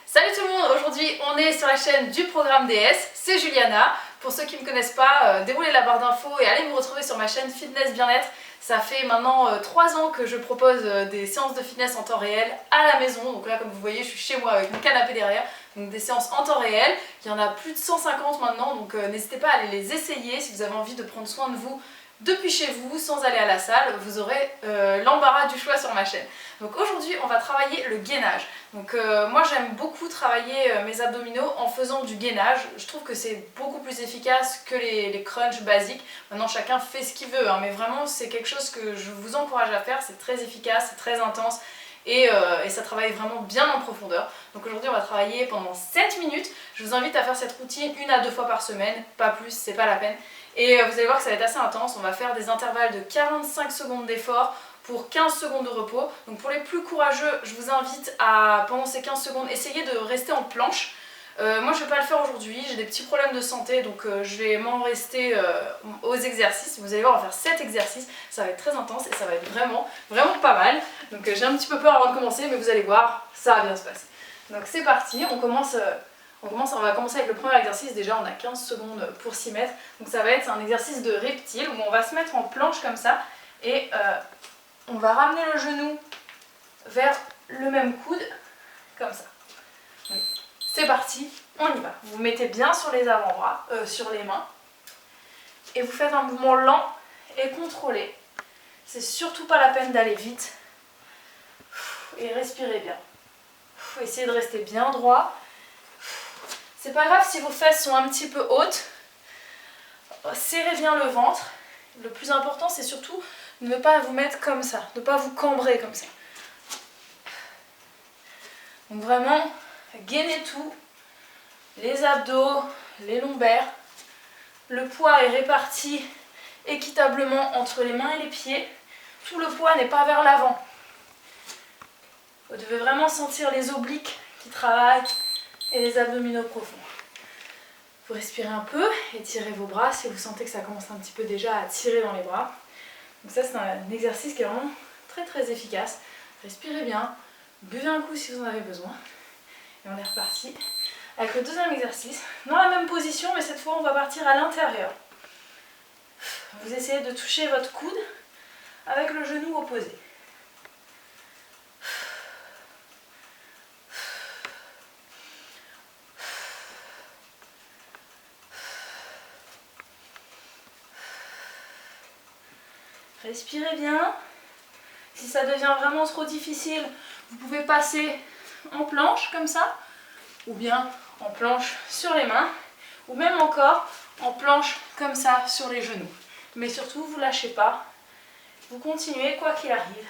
Salut tout le monde, aujourd'hui on est sur la chaîne du programme DS, c'est Juliana. Pour ceux qui ne me connaissent pas, déroulez la barre d'infos et allez me retrouver sur ma chaîne Fitness Bien-être. Ça fait maintenant 3 ans que je propose des séances de fitness en temps réel à la maison. Donc là comme vous voyez je suis chez moi avec mon canapé derrière. Donc des séances en temps réel, il y en a plus de 150 maintenant, donc n'hésitez pas à aller les essayer si vous avez envie de prendre soin de vous depuis chez vous sans aller à la salle. Vous aurez l'embarras du choix sur ma chaîne. Donc aujourd'hui on va travailler le gainage. Donc moi j'aime beaucoup travailler mes abdominaux en faisant du gainage. Je trouve que c'est beaucoup plus efficace que les crunchs basiques. Maintenant chacun fait ce qu'il veut, hein, mais vraiment c'est quelque chose que je vous encourage à faire. C'est très efficace, c'est très intense. Et ça travaille vraiment bien en profondeur. Donc aujourd'hui on va travailler pendant 7 minutes. Je vous invite à faire cette routine 1 à 2 fois par semaine, pas plus, c'est pas la peine. Et vous allez voir que ça va être assez intense. On va faire des intervalles de 45 secondes d'effort pour 15 secondes de repos. Donc pour les plus courageux, je vous invite à, pendant ces 15 secondes, essayer de rester en planche. Moi je ne vais pas le faire aujourd'hui, j'ai des petits problèmes de santé, donc je vais m'en rester aux exercices. Vous allez voir, on va faire 7 exercices, ça va être très intense et ça va être vraiment pas mal. Donc j'ai un petit peu peur avant de commencer, mais vous allez voir, ça va bien se passer. Donc c'est parti, on va commencer avec le premier exercice. Déjà on a 15 secondes pour s'y mettre. Donc ça va être un exercice de reptile où on va se mettre en planche comme ça et on va ramener le genou vers le même coude, comme ça. C'est parti, on y va. Vous vous mettez bien sur les avant-bras, sur les mains. Et vous faites un mouvement lent et contrôlé. C'est surtout pas la peine d'aller vite. Et respirez bien. Essayez de rester bien droit. C'est pas grave si vos fesses sont un petit peu hautes. Serrez bien le ventre. Le plus important c'est surtout de ne pas vous mettre comme ça, de ne pas vous cambrer comme ça. Donc vraiment, gainez tout, les abdos, les lombaires. Le poids est réparti équitablement entre les mains et les pieds. Tout le poids n'est pas vers l'avant. Vous devez vraiment sentir les obliques qui travaillent et les abdominaux profonds. Vous respirez un peu, étirez vos bras si vous sentez que ça commence un petit peu déjà à tirer dans les bras. Donc ça c'est un exercice qui est vraiment très efficace. Respirez bien, buvez un coup si vous en avez besoin. Et on est reparti avec le deuxième exercice. Dans la même position, mais cette fois on va partir à l'intérieur. Vous essayez de toucher votre coude avec le genou opposé. Respirez bien. Si ça devient vraiment trop difficile, vous pouvez passer en planche comme ça, ou bien en planche sur les mains, ou même encore en planche comme ça sur les genoux. Mais surtout, vous ne lâchez pas. Vous continuez quoi qu'il arrive.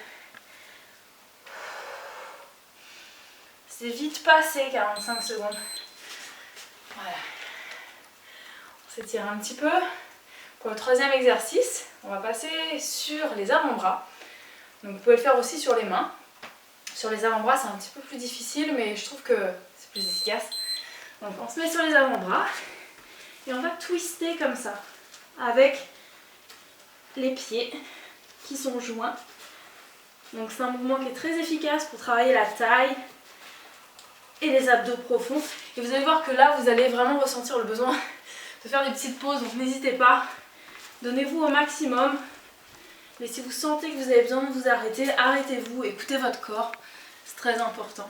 C'est vite passé 45 secondes. Voilà. On s'étire un petit peu. Pour le troisième exercice, on va passer sur les avant-bras. Donc vous pouvez le faire aussi sur les mains. Sur les avant-bras, c'est un petit peu plus difficile, mais je trouve que c'est plus efficace. Donc on se met sur les avant-bras et on va twister comme ça, avec les pieds qui sont joints. Donc c'est un mouvement qui est très efficace pour travailler la taille et les abdos profonds. Et vous allez voir que là, vous allez vraiment ressentir le besoin de faire des petites pauses, donc n'hésitez pas. Donnez-vous au maximum. Mais si vous sentez que vous avez besoin de vous arrêter, arrêtez-vous, écoutez votre corps. C'est très important.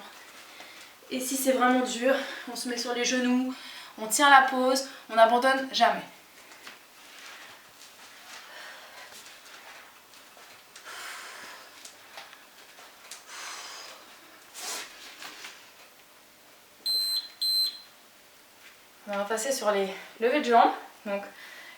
Et si c'est vraiment dur, on se met sur les genoux, on tient la pause, on n'abandonne jamais. On va passer sur les levées de jambes. Donc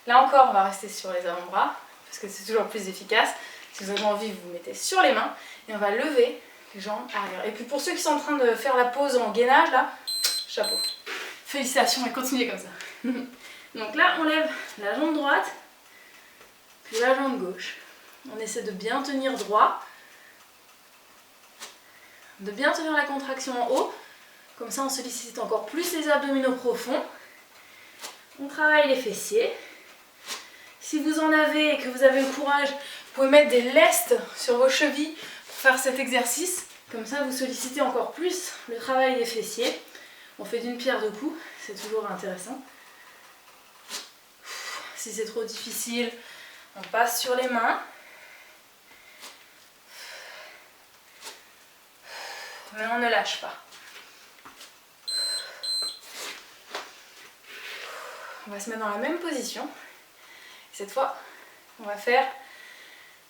là encore, on va rester sur les avant-bras parce que c'est toujours plus efficace. Si vous avez envie, vous vous mettez sur les mains et on va lever les jambes arrière. Et puis pour ceux qui sont en train de faire la pause en gainage, là, chapeau. Félicitations et continuez comme ça. Donc là, on lève la jambe droite, puis la jambe gauche. On essaie de bien tenir droit, de bien tenir la contraction en haut. Comme ça, on sollicite encore plus les abdominaux profonds. On travaille les fessiers. Si vous en avez et que vous avez le courage, vous pouvez mettre des lestes sur vos chevilles pour faire cet exercice. Comme ça, vous sollicitez encore plus le travail des fessiers. On fait d'une pierre deux coups, c'est toujours intéressant. Si c'est trop difficile, on passe sur les mains. Mais on ne lâche pas. On va se mettre dans la même position. Cette fois, on va faire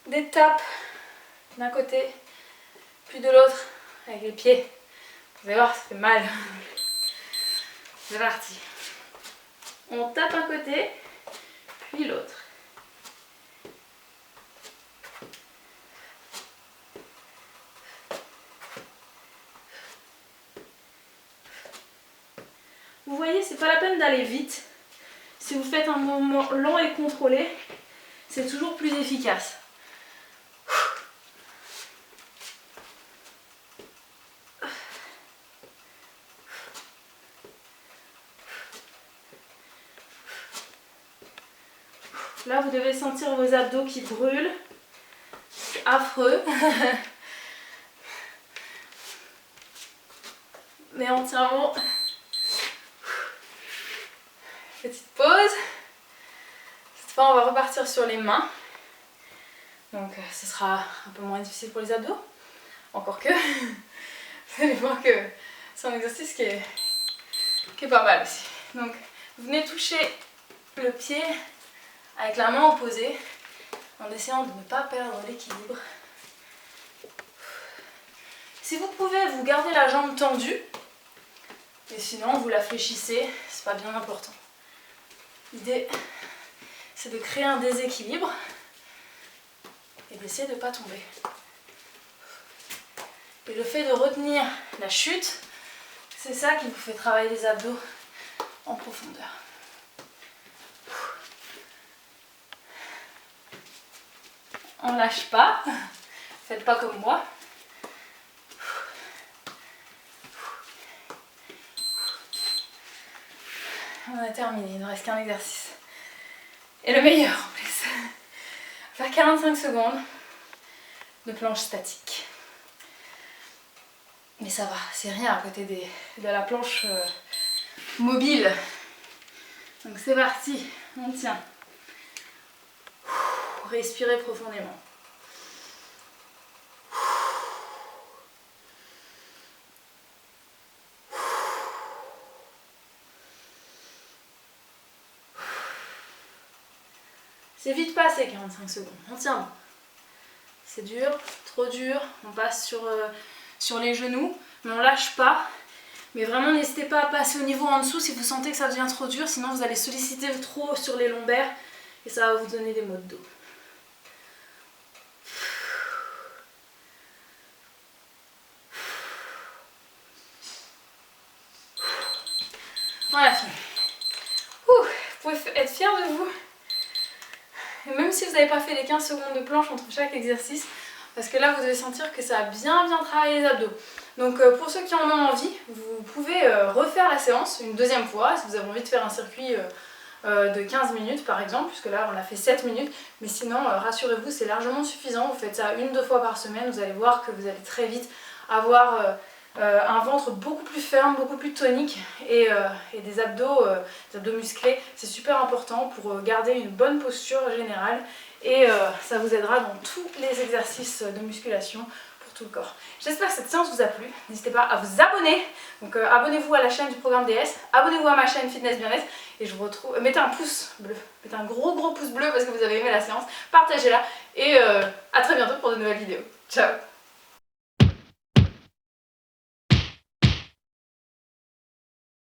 des tapes d'un côté, puis de l'autre, avec les pieds. Vous allez voir, ça fait mal. C'est parti. On tape un côté, puis l'autre. Vous voyez, c'est pas la peine d'aller vite. Si vous faites un mouvement lent et contrôlé, c'est toujours plus efficace. Là, vous devez sentir vos abdos qui brûlent. C'est affreux. Mais on tient bon. Petite pause. Cette fois, on va repartir sur les mains. Donc, ce sera un peu moins difficile pour les abdos. Encore que. Vous allez voir que c'est un exercice qui est pas mal aussi. Donc, vous venez toucher le pied avec la main opposée en essayant de ne pas perdre l'équilibre. Si vous pouvez, vous gardez la jambe tendue. Et sinon, vous la fléchissez. C'est pas bien important. L'idée, c'est de créer un déséquilibre et d'essayer de ne pas tomber. Et le fait de retenir la chute, c'est ça qui vous fait travailler les abdos en profondeur. On ne lâche pas, faites pas comme moi. On a terminé, il ne reste qu'un exercice. Et le meilleur en plus. Faire 45 secondes de planche statique. Mais ça va, c'est rien à côté de la planche mobile. Donc c'est parti, on tient. Respirez profondément. C'est vite passé 45 secondes, on tient bon. C'est dur, trop dur, on passe sur les genoux, mais on lâche pas. Mais vraiment n'hésitez pas à passer au niveau en dessous si vous sentez que ça devient trop dur, sinon vous allez solliciter trop sur les lombaires et ça va vous donner des maux de dos. Voilà, fini. Vous pouvez être fiers de vous. Et même si vous n'avez pas fait les 15 secondes de planche entre chaque exercice, parce que là vous devez sentir que ça a bien travaillé les abdos. Donc pour ceux qui en ont envie, vous pouvez refaire la séance une deuxième fois, si vous avez envie de faire un circuit de 15 minutes par exemple, puisque là on a fait 7 minutes, mais sinon rassurez-vous, c'est largement suffisant, vous faites ça 1-2 fois par semaine, vous allez voir que vous allez très vite avoir un ventre beaucoup plus ferme, beaucoup plus tonique et des abdos musclés. C'est super important pour garder une bonne posture générale et ça vous aidera dans tous les exercices de musculation pour tout le corps. J'espère que cette séance vous a plu. N'hésitez pas à vous abonner. Donc abonnez-vous à la chaîne du programme DS, abonnez-vous à ma chaîne Fitness Bien-être et je vous retrouve. Mettez un pouce bleu, mettez un gros pouce bleu parce que vous avez aimé la séance, partagez-la et à très bientôt pour de nouvelles vidéos. Ciao!